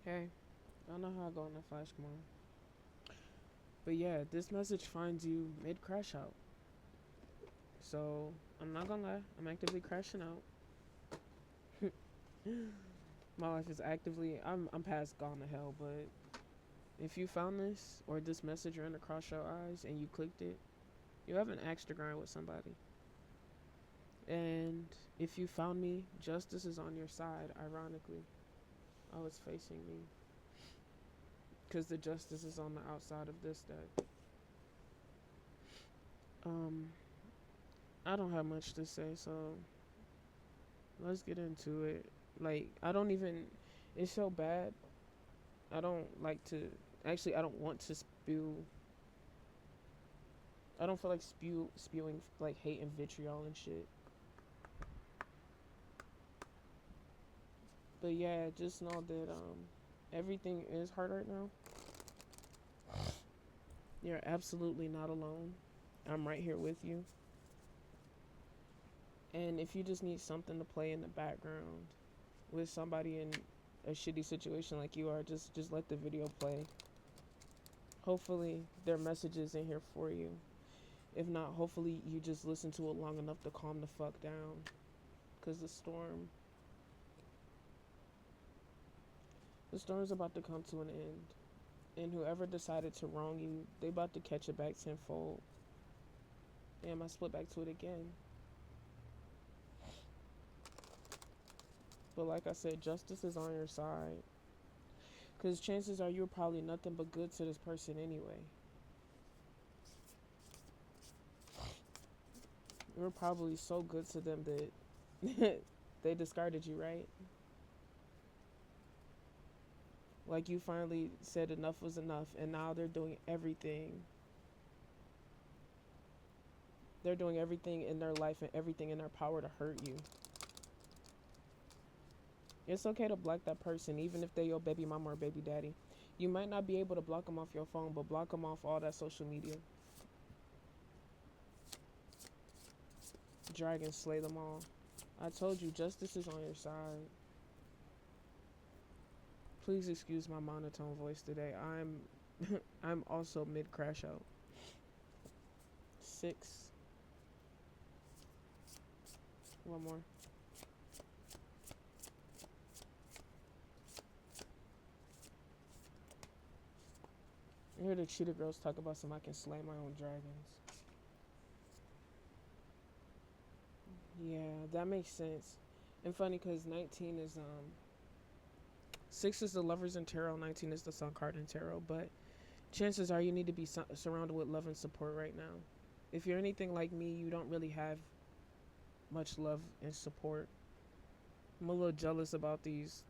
Hey, I don't know how I go in that flash tomorrow. But yeah, this message finds you mid crash out. So I'm not gonna lie, I'm actively crashing out. My life is actively I'm past gone to hell, but if you found this or this message ran across your eyes and you clicked it, you have an axe to grind with somebody. And if you found me, justice is on your side, ironically. Oh, it's facing me. Because the justice is on the outside of this deck. Um, I don't have much to say, so let's get into it. Like, I don't even. It's so bad. I don't like to. Actually, I don't want to spew. I don't feel like spewing like hate and vitriol and shit. But yeah, just know that everything is hard right now. You're absolutely not alone. I'm right here with you. And if you just need something to play in the background with somebody in a shitty situation like you are, just let the video play. Hopefully, there are messages in here for you. If not, hopefully you just listen to it long enough to calm the fuck down. Cause the storm's about to come to an end. And whoever decided to wrong you, they about to catch it back tenfold. Damn, I split back to it again. But like I said, justice is on your side. Cause chances are you're probably nothing but good to this person anyway. You were probably so good to them that they discarded you, right? Like you finally said enough was enough, and now they're doing everything. They're doing everything in their life and everything in their power to hurt you. It's okay to block that person, even if they your baby mama or baby daddy. You might not be able to block them off your phone, but block them off all that social media. Dragons slay them all. I told you, justice is on your side. Please excuse my monotone voice today. I'm also mid crash out. 6. One more. I hear the cheetah girls talk about some I can slay my own dragons. Yeah, that makes sense. And funny because 19 is 6 is the lovers in tarot, 19 is the sun card in tarot. But chances are you need to be surrounded with love and support right now. If you're anything like me, you don't really have much love and support. I'm a little jealous about these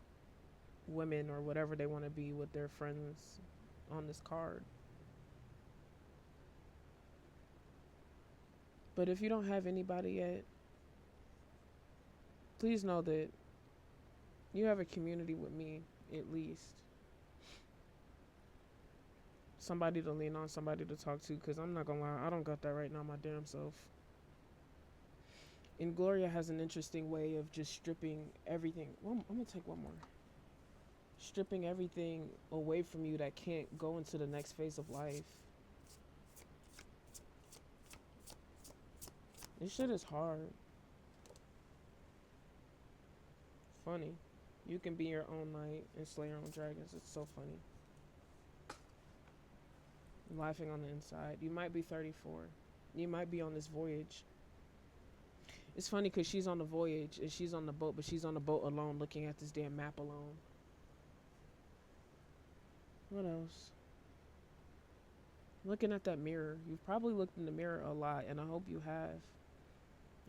women or whatever they want to be with their friends on this card. But if you don't have anybody yet, please know that you have a community with me, at least. Somebody to lean on, somebody to talk to, because I'm not gonna lie, I don't got that right now, my damn self. And Gloria has an interesting way of just stripping everything. Well, I'm gonna take one more. Stripping everything away from you that can't go into the next phase of life. This shit is hard. Funny. You can be your own knight and slay your own dragons. It's so funny. Laughing on the inside. You might be 34. You might be on this voyage. It's funny because she's on the voyage and she's on the boat, but she's on the boat alone looking at this damn map alone. What else? Looking at that mirror. You've probably looked in the mirror a lot, and I hope you have.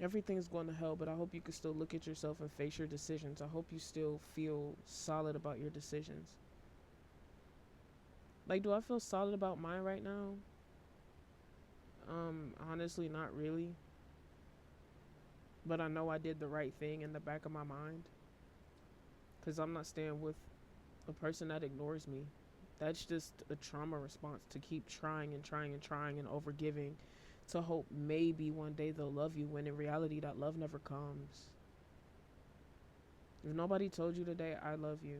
Everything's going to hell, but I hope you can still look at yourself and face your decisions. I hope you still feel solid about your decisions. Like, do I feel solid about mine right now? Honestly, not really. But I know I did the right thing in the back of my mind. Because I'm not staying with a person that ignores me. That's just a trauma response to keep trying and trying and trying and overgiving to hope maybe one day they'll love you when in reality that love never comes. If nobody told you today, I love you.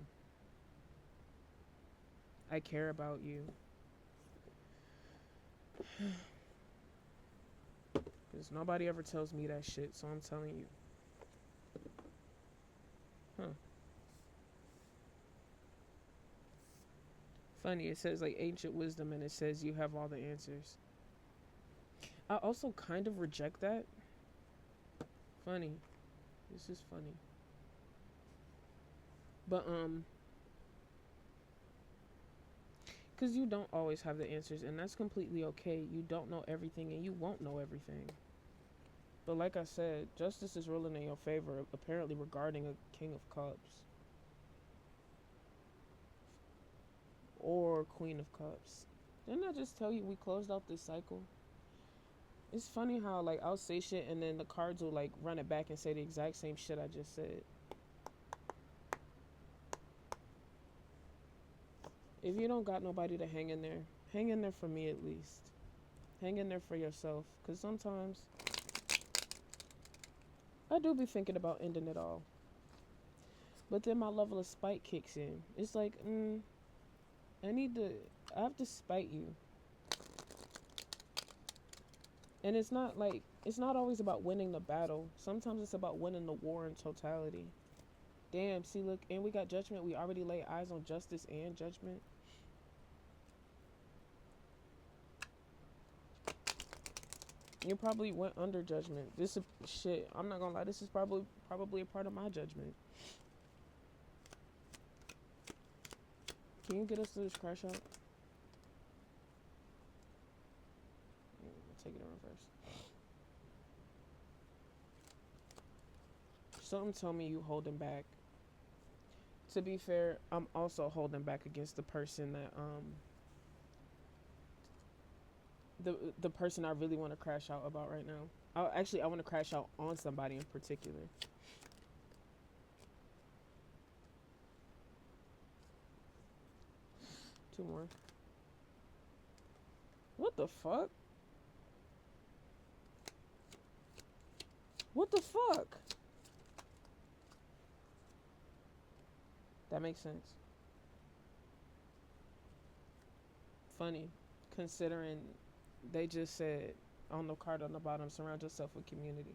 I care about you. Because nobody ever tells me that shit, so I'm telling you. Huh. Funny, it says like ancient wisdom and it says you have all the answers. I also kind of reject that. Funny. This is funny. But cuz you don't always have the answers and that's completely okay. You don't know everything and you won't know everything. But like I said, justice is ruling in your favor apparently regarding a King of Cups or Queen of Cups. Didn't I just tell you we closed out this cycle? It's funny how like I'll say shit and then the cards will like run it back and say the exact same shit I just said. If you don't got nobody to hang in there for me at least. Hang in there for yourself. Because sometimes I do be thinking about ending it all. But then my level of spite kicks in. It's like, I have to spite you. And it's not always about winning the battle. Sometimes it's about winning the war in totality. Damn, see, look, and we got judgment. We already lay eyes on justice and judgment. You probably went under judgment. This is shit. I'm not gonna lie. This is probably a part of my judgment. Can you get us to this crash out? Take it in reverse. Something told me you holding back. To be fair, I'm also holding back against the person that the person I really want to crash out about right now. I want to crash out on somebody in particular. Two more. What the fuck? What the fuck? That makes sense. Funny, considering they just said on the card on the bottom, surround yourself with community.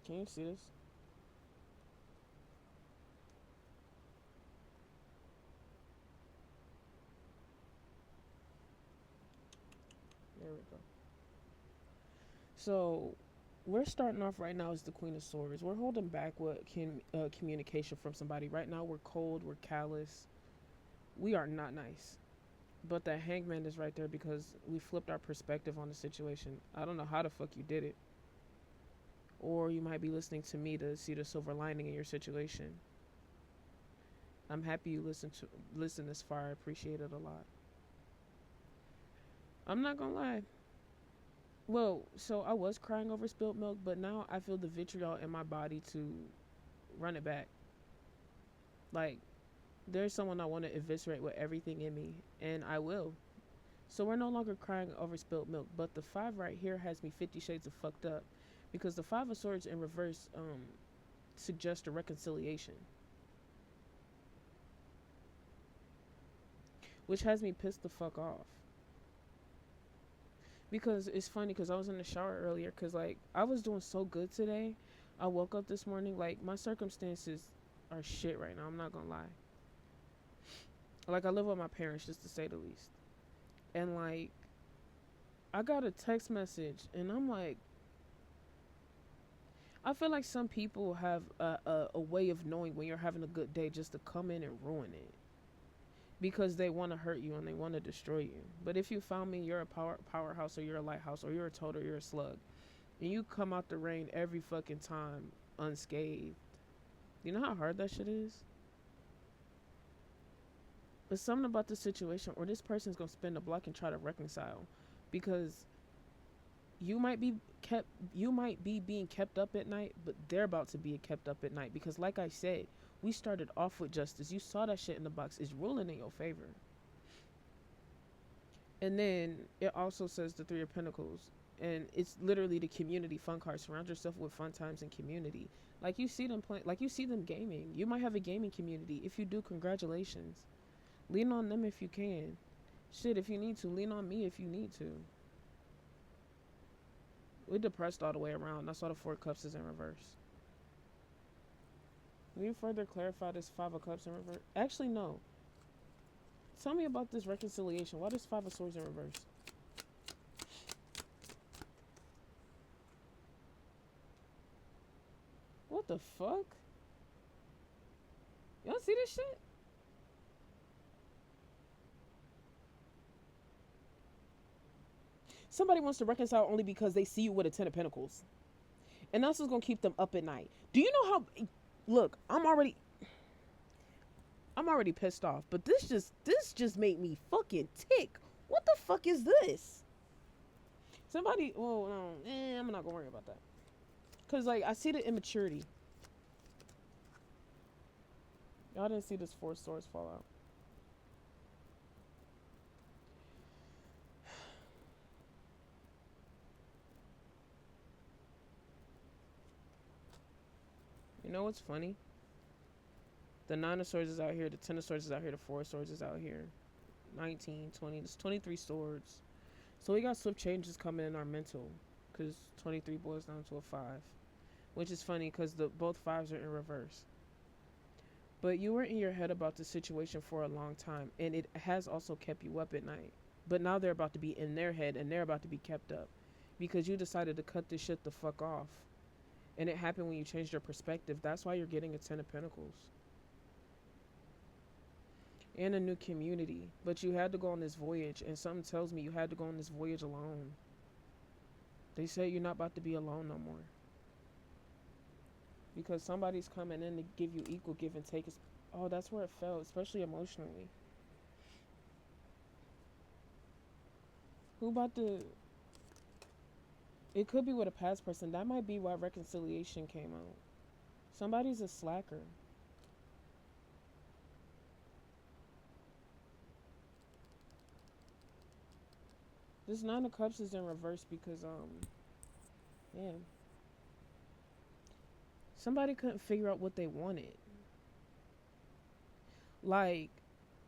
Can you see this? There we go. So we're starting off right now as the Queen of Swords. We're holding back communication from somebody. Right now we're cold, we're callous. We are not nice. But the hangman is right there because we flipped our perspective on the situation. I don't know how the fuck you did it. Or you might be listening to me to see the silver lining in your situation. I'm happy you listen this far. I appreciate it a lot. I'm not gonna lie. Well, so I was crying over spilled milk, but now I feel the vitriol in my body to run it back. Like, there's someone I want to eviscerate with everything in me, and I will. So we're no longer crying over spilled milk, but the 5 right here has me 50 shades of fucked up. Because the 5 of Swords in reverse suggests a reconciliation. Which has me pissed the fuck off. Because it's funny, because I was in the shower earlier, because, like, I was doing so good today. I woke up this morning, like, my circumstances are shit right now, I'm not gonna lie. Like, I live with my parents, just to say the least. And, like, I got a text message, and I'm like, I feel like some people have a way of knowing when you're having a good day just to come in and ruin it. Because they want to hurt you and they want to destroy you. But if you found me, you're a powerhouse or you're a lighthouse or you're a toad or you're a slug. And you come out the rain every fucking time unscathed. You know how hard that shit is? But something about the situation or this person's going to spin the block and try to reconcile. Because you might be being kept up at night, but they're about to be kept up at night. Because like I said, we started off with justice. You saw that shit in the box. It's ruling in your favor. And then it also says the 3 of Pentacles. And it's literally the community fun card. Surround yourself with fun times and community. Like you see them play, like you see them gaming. You might have a gaming community. If you do, congratulations. Lean on them if you can. Shit, if you need to, lean on me if you need to. We're depressed all the way around. That's why the Four of Cups is in reverse. Can you further clarify this Five of Cups in reverse? Actually, no. Tell me about this reconciliation. Why does Five of Swords in reverse? What the fuck? Y'all see this shit? Somebody wants to reconcile only because they see you with a Ten of Pentacles. And that's what's going to keep them up at night. Do you know how... Look, I'm already pissed off. But this just made me fucking tick. What the fuck is this? Somebody... Well, no. I'm not going to worry about that. Because, like, I see the immaturity. Y'all didn't see this Four of Swords fall out. You know what's funny? The Nine of Swords is out here. The Ten of Swords is out here. The Four of Swords is out here. 19, 20. There's 23 swords. So we got swift changes coming in our mental. Because 23 boils down to a 5. Which is funny because both 5s are in reverse. But you were in your head about the situation for a long time. And it has also kept you up at night. But now they're about to be in their head. And they're about to be kept up. Because you decided to cut this shit the fuck off. And it happened when you changed your perspective. That's why you're getting a Ten of Pentacles. And a new community. But you had to go on this voyage. And something tells me you had to go on this voyage alone. They say you're not about to be alone no more. Because somebody's coming in to give you equal give and take. Oh, that's where it felt. Especially emotionally. Who about to... It could be with a past person. That might be why reconciliation came out. Somebody's a slacker. This Nine of Cups is in reverse because, man. Somebody couldn't figure out what they wanted. Like,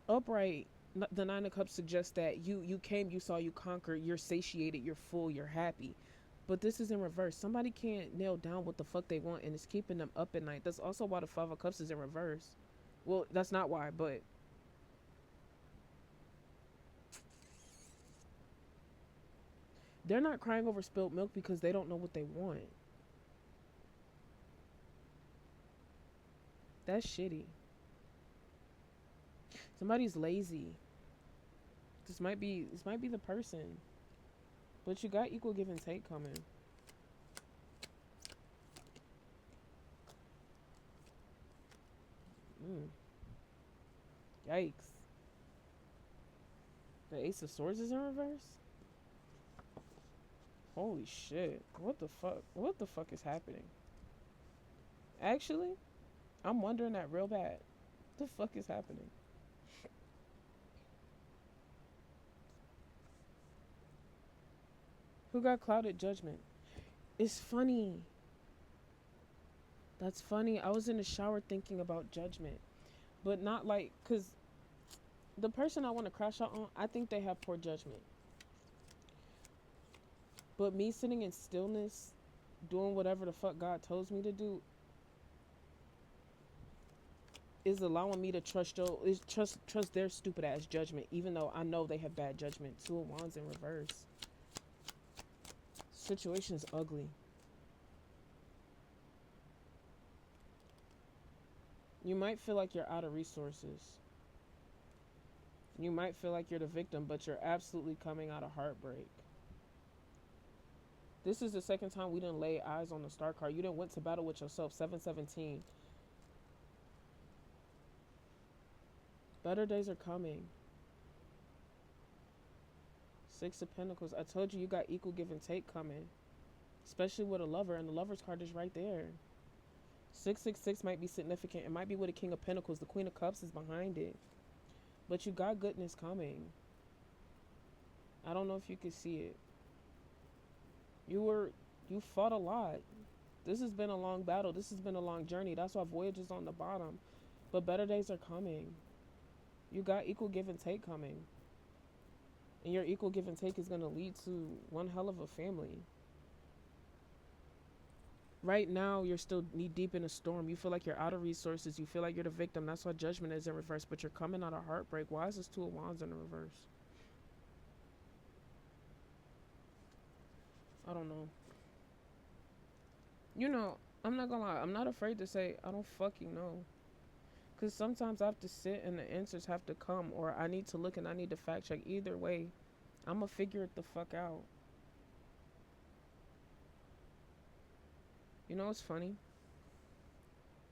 upright, the Nine of Cups suggests that you came, you saw, you conquered, you're satiated, you're full, you're happy. But this is in reverse. Somebody can't nail down what the fuck they want and it's keeping them up at night. That's also why the Five of Cups is in reverse. Well, that's not why, but... They're not crying over spilled milk because they don't know what they want. That's shitty. Somebody's lazy. This might be the person. But you got equal give and take coming. Yikes. The Ace of Swords is in reverse? Holy shit. What the fuck? What the fuck is happening? Actually, I'm wondering that real bad. What the fuck is happening? Who got clouded judgment? It's funny. That's funny. I was in the shower thinking about judgment. But not like, because the person I want to crash out on, I think they have poor judgment. But me sitting in stillness, doing whatever the fuck God tells me to do, is allowing me to trust their stupid ass judgment, even though I know they have bad judgment. Two of Wands in reverse. Situation's ugly. You might feel like you're out of resources. You might feel like you're the victim, but you're absolutely coming out of heartbreak. This is the second time we didn't lay eyes on the star card. You didn't went to battle with yourself. 717. Better days are coming. Six of Pentacles. I told you got equal give and take coming. Especially with a lover. And the lover's card is right there. 666 might be significant. It might be with a King of Pentacles. The Queen of Cups is behind it. But you got goodness coming. I don't know if you can see it. You fought a lot. This has been a long battle. This has been a long journey. That's why Voyage is on the bottom. But better days are coming. You got equal give and take coming. And your equal give and take is going to lead to one hell of a family. Right now, you're still knee deep in a storm. You feel like you're out of resources. You feel like you're the victim. That's why Judgment is in reverse. But you're coming out of heartbreak. Why is this Two of Wands in the reverse? I don't know. You know, I'm not gonna lie. I'm not afraid to say I don't fucking know. Because sometimes I have to sit and the answers have to come. Or I need to look and I need to fact check. Either way, I'm going to figure it the fuck out. You know what's funny?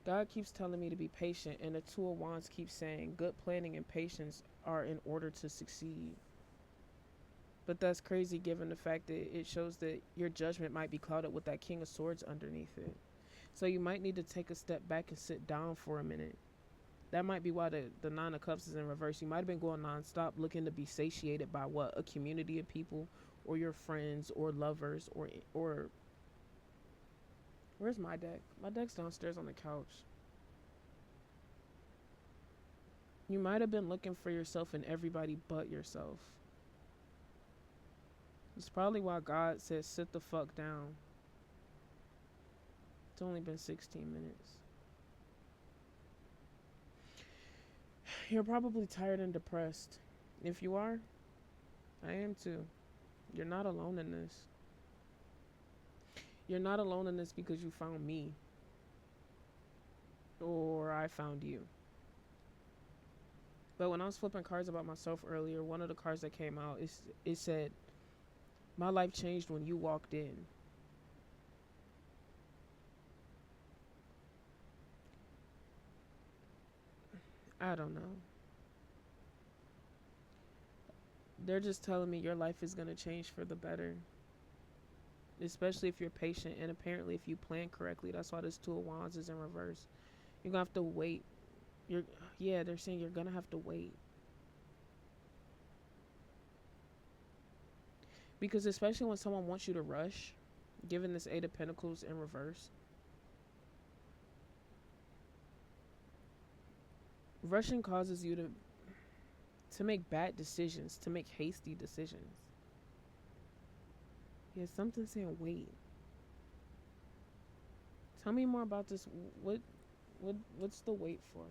God keeps telling me to be patient. And the Two of Wands keeps saying good planning and patience are in order to succeed. But that's crazy given the fact that it shows that your judgment might be clouded with that King of Swords underneath it. So you might need to take a step back and sit down for a minute. That might be why the Nine of Cups is in reverse. You might have been going nonstop looking to be satiated by what? A community of people or your friends or lovers or where's my deck? My deck's downstairs on the couch. You might have been looking for yourself in everybody but yourself. It's probably why God says sit the fuck down. It's only been 16 minutes. You're probably tired and depressed. If you are, I am too. You're not alone in this. You're not alone in this because you found me. Or I found you. But when I was flipping cards about myself earlier, one of the cards that came out, it said, my life changed when you walked in. I don't know. They're just telling me your life is going to change for the better. Especially if you're patient. And apparently if you plan correctly. That's why this Two of Wands is in reverse. You're going to have to wait. They're saying you're going to have to wait. Because especially when someone wants you to rush, given this Eight of Pentacles in reverse, rushing causes you to make bad decisions, to make hasty decisions. Yeah, something saying wait. Tell me more about this. What's the wait for?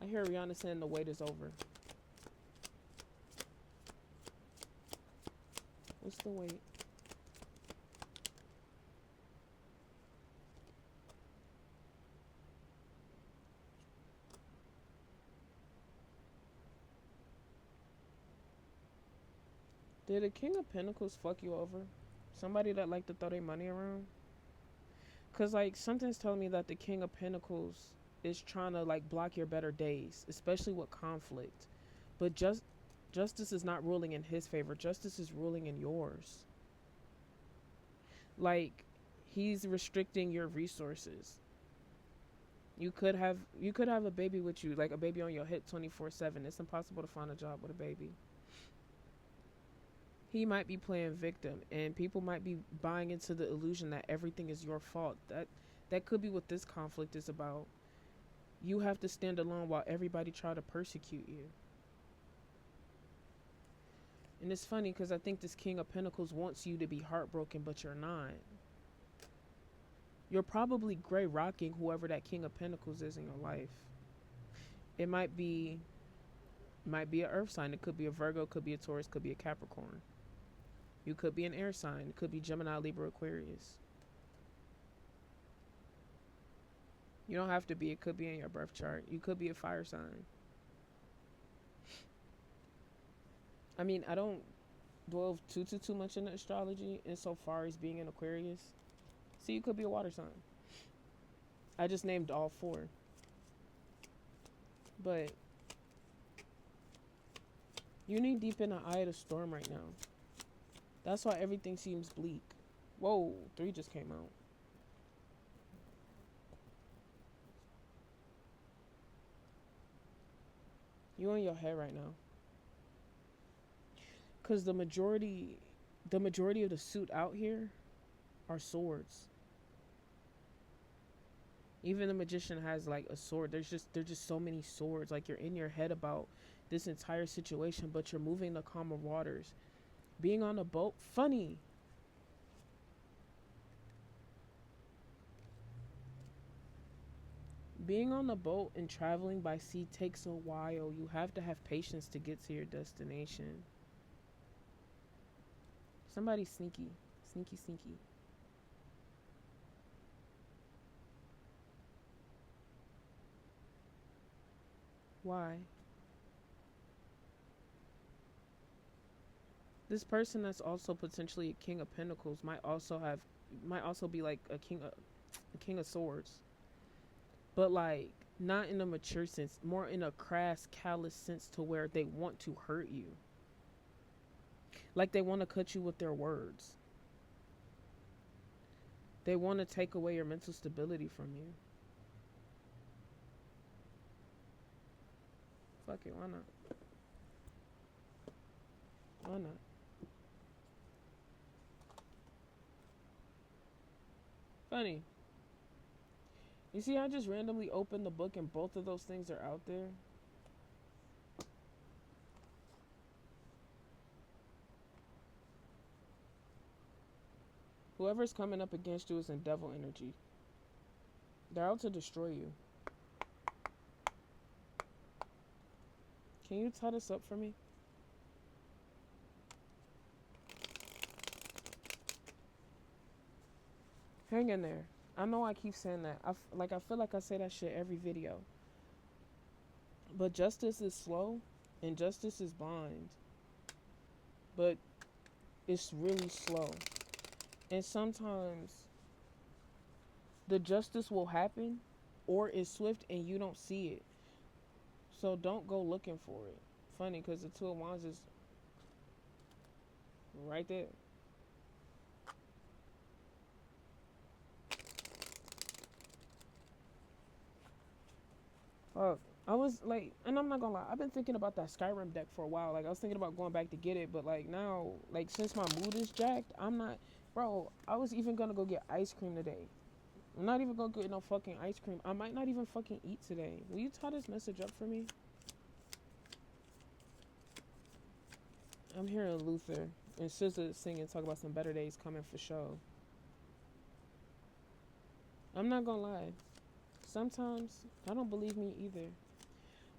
I hear Rihanna saying the wait is over. What's the wait? Did the King of Pentacles fuck you over? Somebody that like to throw their money around? Cause like something's telling me that the King of Pentacles is trying to like block your better days, especially with conflict. But justice is not ruling in his favor. Justice is ruling in yours. Like he's restricting your resources. You could have a baby with you, like a baby on your hip 24/7. It's impossible to find a job with a baby. He might be playing victim, and people might be buying into the illusion that everything is your fault. That could be what this conflict is about. You have to stand alone while everybody try to persecute you. And it's funny because I think this King of Pentacles wants you to be heartbroken, but you're not. You're probably gray rocking whoever that King of Pentacles is in your life. It might be an earth sign. It could be a Virgo, could be a Taurus, could be a Capricorn. You could be an air sign. It could be Gemini, Libra, Aquarius. You don't have to be. It could be in your birth chart. You could be a fire sign. I mean, I don't dwell too much into astrology insofar as being an Aquarius. See, you could be a water sign. I just named all four. But you need deep in the eye of the storm right now. That's why everything seems bleak. Whoa, 3 just came out. You in your head right now. Because the majority of the suit out here are swords. Even the magician has like a sword. There's just so many swords. Like you're in your head about this entire situation, but you're moving the calmer waters. Being on a boat, funny. Being on a boat and traveling by sea takes a while. You have to have patience to get to your destination. Somebody sneaky. Sneaky, sneaky. Why? This person that's also potentially a king of pentacles might also be like a king of swords. But like not in a mature sense, more in a crass, callous sense to where they want to hurt you. Like they want to cut you with their words. They want to take away your mental stability from you. Fuck it, why not? Why not? Funny. You see, I just randomly opened the book and both of those things are out there. Whoever's coming up against you is in devil energy. They're out to destroy you. Can you tie this up for me? Hang in there. I know I keep saying that. I feel like I say that shit every video. But justice is slow and justice is blind. But it's really slow. And sometimes the justice will happen or is swift and you don't see it. So don't go looking for it. Funny because the Two of Wands is right there. Fuck. I was like, and I'm not gonna lie, I've been thinking about that Skyrim deck for a while. Like, I was thinking about going back to get it, but like now, like since my mood is jacked, I'm not. Bro, I was even gonna go get ice cream today. I'm not even gonna get no fucking ice cream. I might not even fucking eat today. Will you tie this message up for me? I'm hearing Luther and SZA singing, talk about some better days coming for show. I'm not gonna lie. Sometimes I don't believe me either.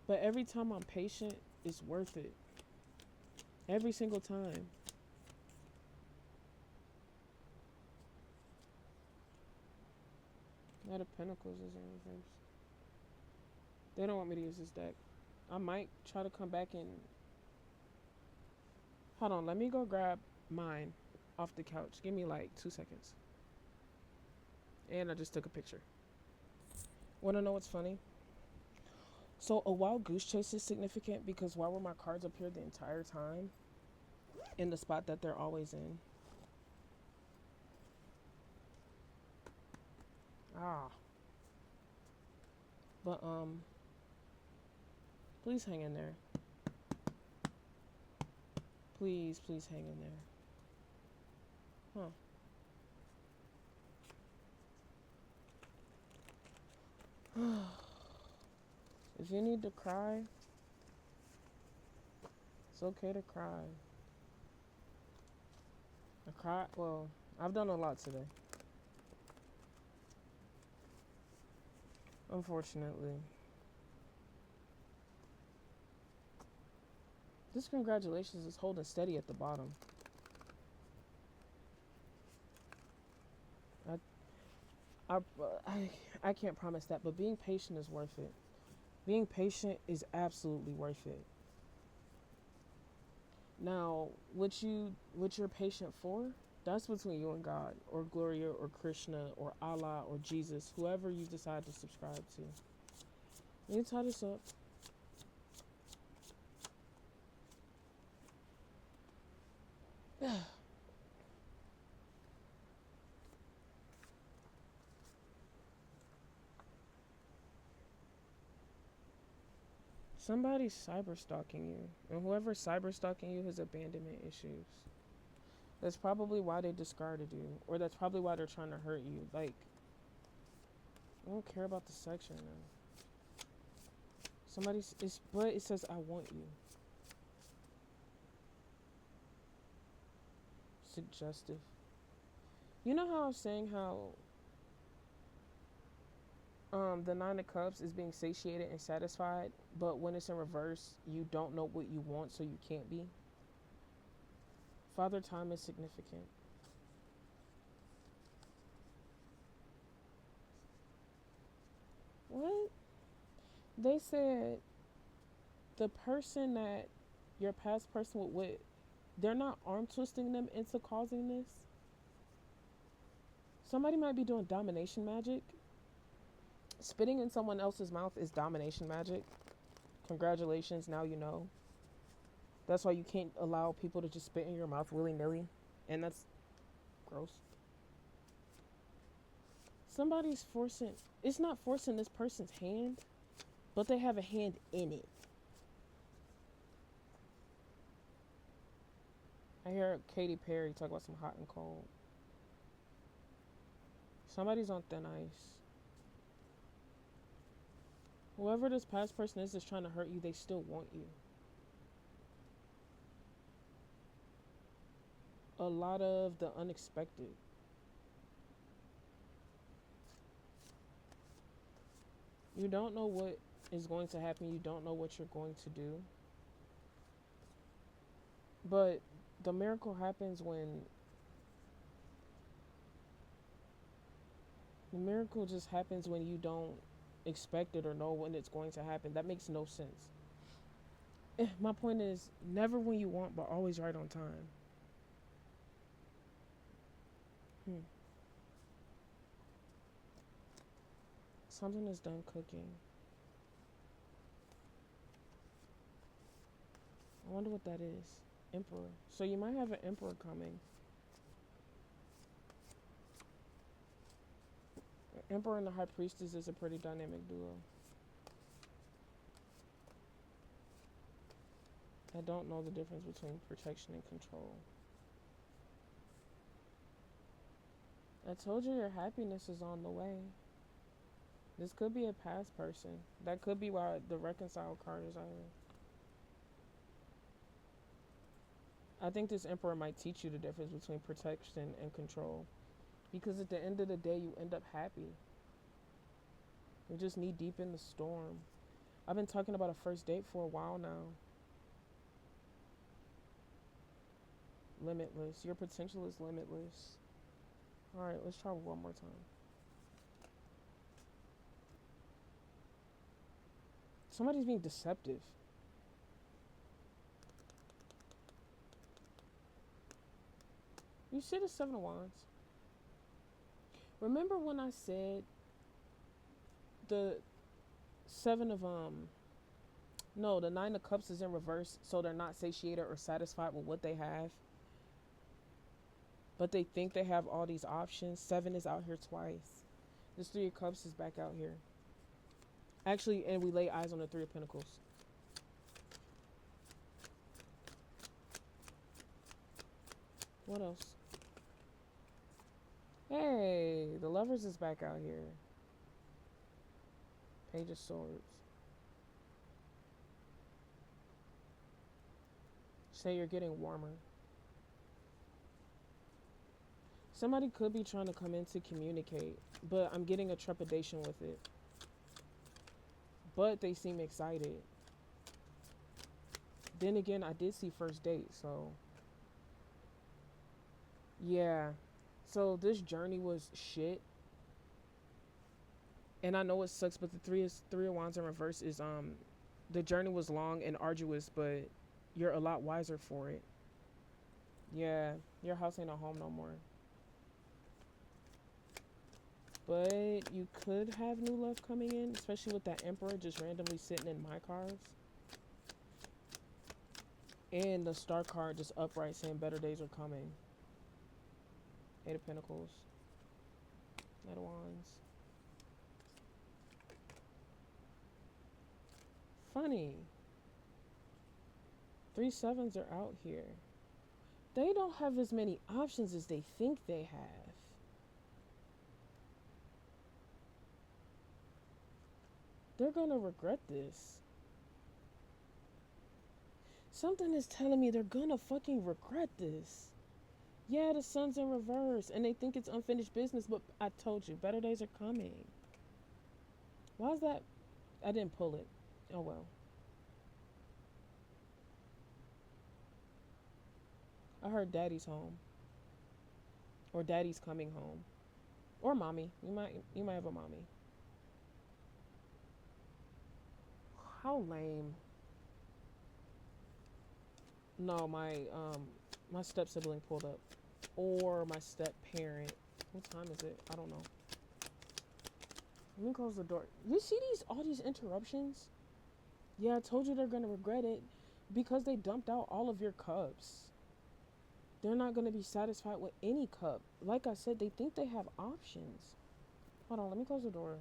But every time I'm patient, it's worth it. Every single time. Knight of Pentacles is in reverse. They don't want me to use this deck. I might try to come back and... Hold on, let me go grab mine off the couch. Give me like 2 seconds. And I just took a picture. Want to know what's funny? So a wild goose chase is significant because why were my cards up here the entire time? In the spot that they're always in. Ah. But, please hang in there. Please, please hang in there. Huh. If you need to cry, it's okay to cry. Well, I've done a lot today. Unfortunately. This congratulations is holding steady at the bottom. I can't promise that, but being patient is worth it. Being patient is absolutely worth it. Now, what you're patient for, that's between you and God, or Gloria, or Krishna, or Allah, or Jesus, whoever you decide to subscribe to. Let me tie this up. Somebody's cyber stalking you, and whoever's cyber stalking you has abandonment issues. That's probably why they discarded you, or that's probably why they're trying to hurt you. Like, I don't care about the section now. But it says I want you. Suggestive. You know how I was saying how the Nine of Cups is being satiated and satisfied, but when it's in reverse, you don't know what you want, so you can't be. Father Time is significant. What? They said the person that your past person with, they're not arm twisting them into causing this. Somebody might be doing domination magic. Spitting in someone else's mouth is domination magic. Congratulations, now you know. That's why you can't allow people to just spit in your mouth willy-nilly. And that's gross. Somebody's forcing... It's not forcing this person's hand, but they have a hand in it. I hear Katy Perry talk about some hot and cold. Somebody's on thin ice. Whoever this past person is that's trying to hurt you, they still want you. A lot of the unexpected. You don't know what is going to happen. You don't know what you're going to do. But the miracle happens when... The miracle just happens when you don't expect it or know when it's going to happen. That makes no sense. My point is, never when you want, but always right on time. Something is done cooking. I wonder what that is. Emperor. So you might have an emperor coming. Emperor and the High Priestess is a pretty dynamic duo. I don't know the difference between protection and control. I told you your happiness is on the way. This could be a past person. That could be why the reconcile card is out here. I think this Emperor might teach you the difference between protection and control. Because at the end of the day, you end up happy. You're just knee deep in the storm. I've been talking about a first date for a while now. Limitless. Your potential is limitless. Alright, let's try one more time. Somebody's being deceptive. You see the Seven of Wands? Remember when I said the the Nine of Cups is in reverse, so they're not satiated or satisfied with what they have, but they think they have all these options. 7 is out here twice. This 3 of Cups is back out here. Actually, and we lay eyes on the 3 of Pentacles. What else? Hey, the Lovers is back out here. Page of Swords. Say you're getting warmer. Somebody could be trying to come in to communicate, but I'm getting a trepidation with it. But they seem excited. Then again, I did see first date, so... Yeah. So this journey was shit. And I know it sucks, but the three of Wands in reverse is the journey was long and arduous, but you're a lot wiser for it. Yeah, your house ain't a home no more. But you could have new love coming in, especially with that Emperor just randomly sitting in my cards. And the Star card just upright saying better days are coming. 8 of Pentacles. Knight of Wands. Funny. 3 sevens are out here. They don't have as many options as they think they have. They're gonna regret this. Something is telling me they're gonna fucking regret this. Yeah, the sun's in reverse and they think it's unfinished business, but I told you, better days are coming. Why is that? I didn't pull it. Oh well. I heard daddy's home. Or daddy's coming home. Or mommy. You might have a mommy. How lame. No, my step sibling pulled up. Or my step parent. What time is it? I don't know. Let me close the door. You see all these interruptions? Yeah, I told you they're gonna regret it because they dumped out all of your cups. They're not gonna be satisfied with any cup. Like I said, they think they have options. Hold on, let me close the door.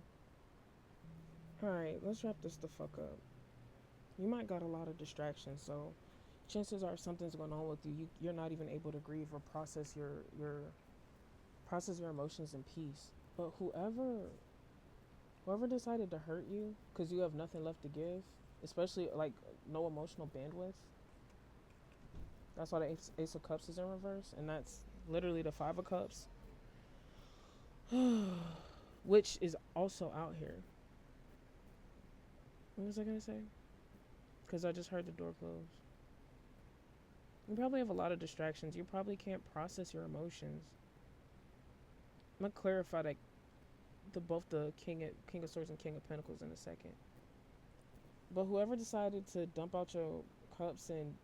Alright, let's wrap this the fuck up. You might got a lot of distractions, so chances are something's going on with you. You're not even able to grieve or process your emotions in peace. But whoever decided to hurt you because you have nothing left to give, especially like no emotional bandwidth. That's why the Ace of Cups is in reverse, and that's literally the Five of Cups, which is also out here. What was I gonna say? Because I just heard the door close. You probably have a lot of distractions. You probably can't process your emotions. I'm gonna clarify that both the King of Swords and King of Pentacles in a second. But whoever decided to dump out your cups and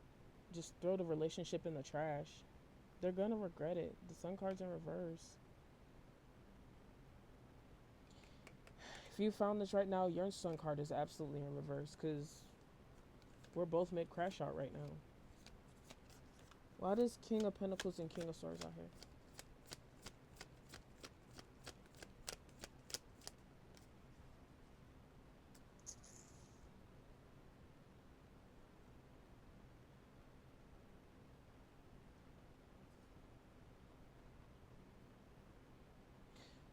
just throw the relationship in the trash, they're gonna regret it. The Sun card's in reverse. If you found this right now, your Sun card is absolutely in reverse because we're both mid crash out right now. Why does King of Pentacles and King of Swords out here?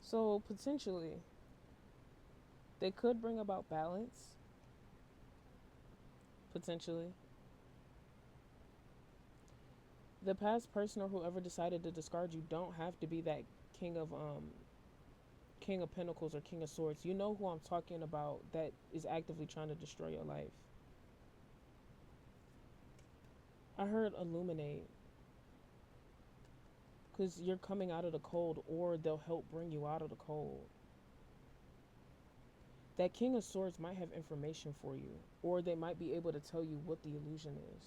So potentially, they could bring about balance. Potentially. The past person or whoever decided to discard you don't have to be that King of Pentacles or King of Swords. You know who I'm talking about that is actively trying to destroy your life. I heard illuminate. Because you're coming out of the cold, or they'll help bring you out of the cold. That King of Swords might have information for you, or they might be able to tell you what the illusion is.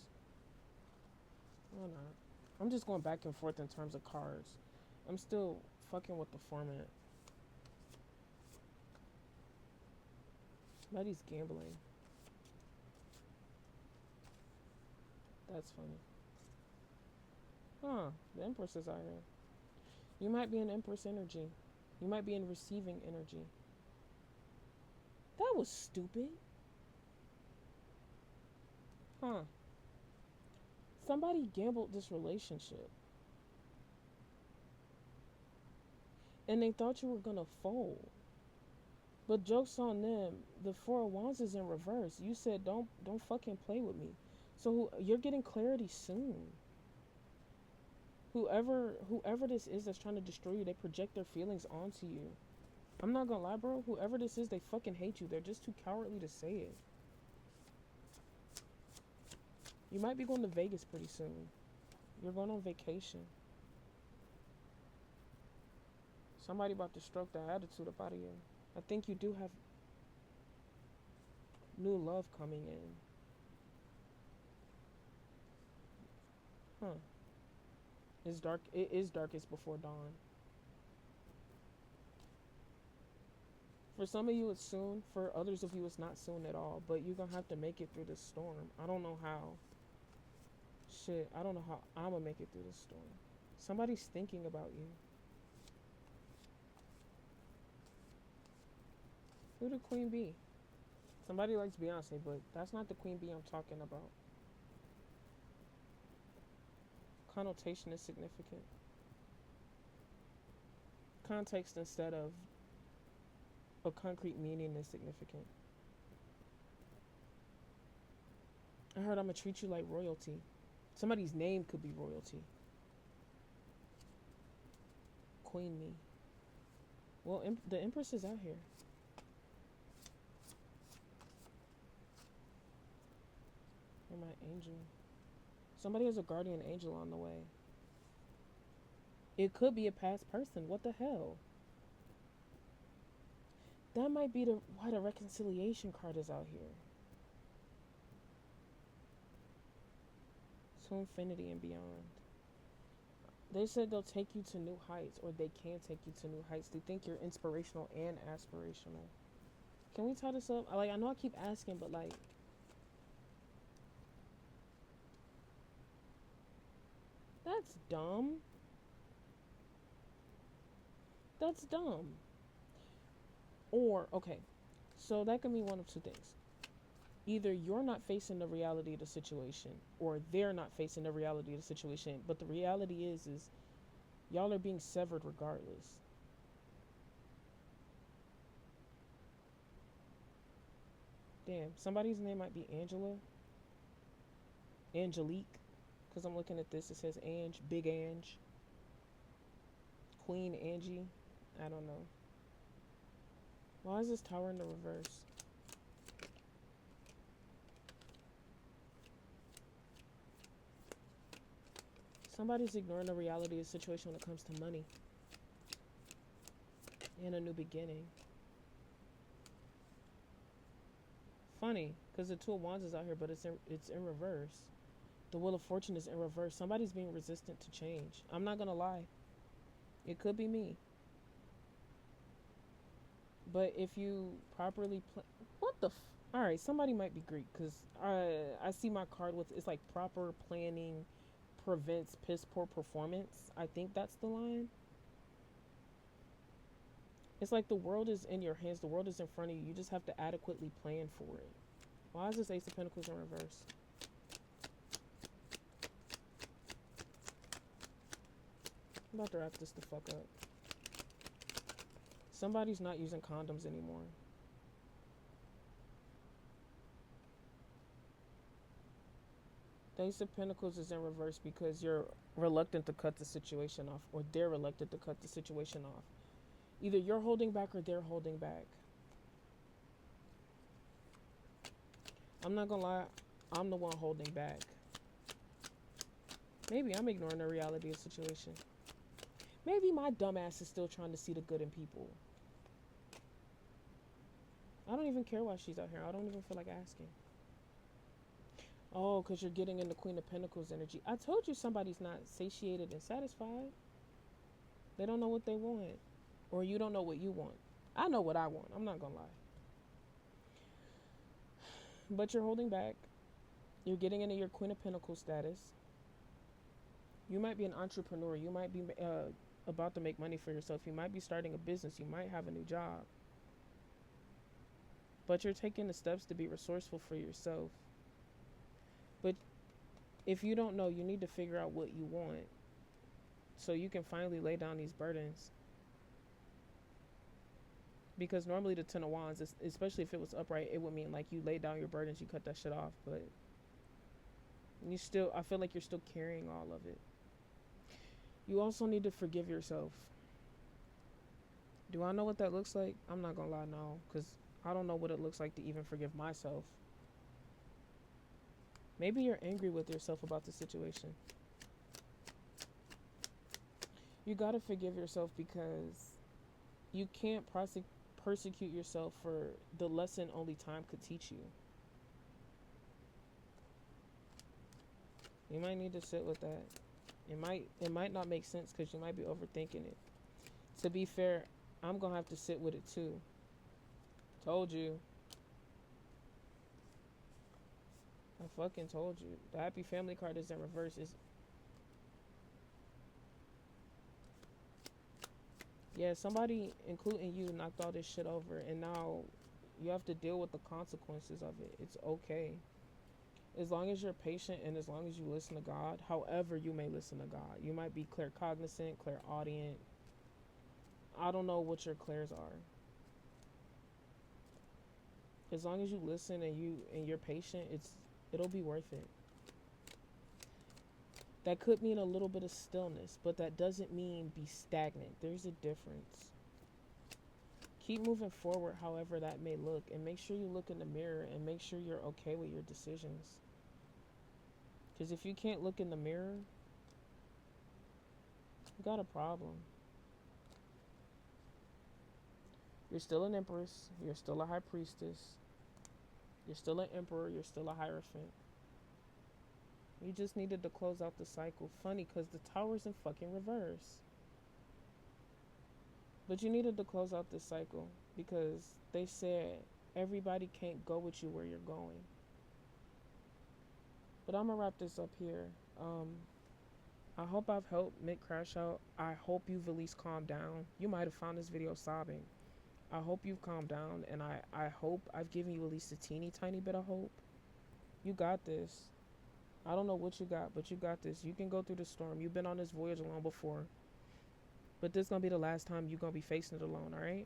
Or not. I'm just going back and forth in terms of cards. I'm still fucking with the format. Somebody's gambling. That's funny. Huh, the Empress is out here. You might be in Empress energy. You might be in receiving energy. That was stupid. Huh. Somebody gambled this relationship. And they thought you were gonna fold. But joke's on them. The Four of Wands is in reverse. You said don't fucking play with me. So you're getting clarity soon. Whoever this is that's trying to destroy you, they project their feelings onto you. I'm not gonna lie, bro. Whoever this is, they fucking hate you. They're just too cowardly to say it. You might be going to Vegas pretty soon. You're going on vacation. Somebody about to stroke that attitude up out of you. I think you do have new love coming in. Huh. It's dark. It is darkest before dawn. For some of you, it's soon. For others of you, it's not soon at all. But you're going to have to make it through this storm. I don't know how. Shit, I don't know how I'm going to make it through this storm. Somebody's thinking about you. Who the queen be? Somebody likes Beyonce, but that's not the queen bee I'm talking about. Connotation is significant. Context instead of a concrete meaning is significant. heard I'm gonna treat you like royalty. Somebody's name could be royalty. Queen me. Well, the Empress is out here. You're my angel. Somebody has a guardian angel on the way. It could be a past person. What the hell? That might be why the reconciliation card is out here. To infinity and beyond. They said they'll take you to new heights, or they can take you to new heights. They think you're inspirational and aspirational. Can we tie this up? Like, I know I keep asking, but like, that's dumb. That's dumb. Or, okay, so that can be one of two things. Either you're not facing the reality of the situation, or they're not facing the reality of the situation. But the reality is y'all are being severed regardless. Damn, somebody's name might be Angela. Angelique. Because I'm looking at this, it says Ange, Big Ange. Queen Angie. I don't know. Why is this tower in the reverse? Somebody's ignoring the reality of the situation when it comes to money. And a new beginning. Funny, because the Two of Wands is out here, but it's in reverse. The Wheel of Fortune is in reverse. Somebody's being resistant to change. I'm not going to lie. It could be me. But if you properly what the alright, somebody might be Greek, because I see my card with, it's like proper planning prevents piss poor performance. I think that's the line. It's like the world is in your hands, the world is in front of you. You just have to adequately plan for it. Why is this Ace of Pentacles in reverse? I'm about to wrap this the fuck up. Somebody's not using condoms anymore. The Ace of Pentacles is in reverse because you're reluctant to cut the situation off, or they're reluctant to cut the situation off. Either you're holding back or they're holding back. I'm not gonna lie, I'm the one holding back. Maybe I'm ignoring the reality of the situation. Maybe my dumbass is still trying to see the good in people. I don't even care why she's out here. I don't even feel like asking. Oh, because you're getting in the Queen of Pentacles energy. I told you somebody's not satiated and satisfied. They don't know what they want. Or you don't know what you want. I know what I want. I'm not going to lie. But you're holding back. You're getting into your Queen of Pentacles status. You might be an entrepreneur. You might be about to make money for yourself. You might be starting a business. You might have a new job. But you're taking the steps to be resourceful for yourself. But if you don't know, you need to figure out what you want so you can finally lay down these burdens. Because normally the Ten of Wands, especially if it was upright, it would mean like you lay down your burdens, you cut that shit off. But you still, I feel like you're still carrying all of it. You also need to forgive yourself. Do I know what that looks like? I'm not gonna lie, no, because I don't know what it looks like to even forgive myself. Maybe you're angry with yourself about the situation. You gotta forgive yourself because you can't persecute yourself for the lesson only time could teach you. You might need to sit with that. It might not make sense because you might be overthinking it. To be fair, I'm gonna have to sit with it too. Told you. I fucking told you. The Happy Family card is in reverse. Yeah, somebody, including you, knocked all this shit over, and now you have to deal with the consequences of it. It's okay. As long as you're patient and as long as you listen to God, however you may listen to God. You might be claircognizant, clairaudient. I don't know what your clairs are. As long as you listen and you're patient, It'll be worth it. That could mean a little bit of stillness, but that doesn't mean be stagnant. There's a difference. Keep moving forward however that may look, and make sure you look in the mirror and make sure you're okay with your decisions. Because if you can't look in the mirror, you got a problem. You're still an empress. You're still a high priestess. You're still an emperor. You're still a hierophant. You just needed to close out the cycle. Funny, because the tower's in fucking reverse. But you needed to close out this cycle because they said everybody can't go with you where you're going. But I'm going to wrap this up here. I hope I've helped MID CRASHOUT. I hope you've at least calmed down. You might have found this video sobbing. I hope you've calmed down, and I hope I've given you at least a teeny tiny bit of hope. You got this. I don't know what you got, but you got this. You can go through the storm. You've been on this voyage alone before. But this is going to be the last time you're going to be facing it alone, all right?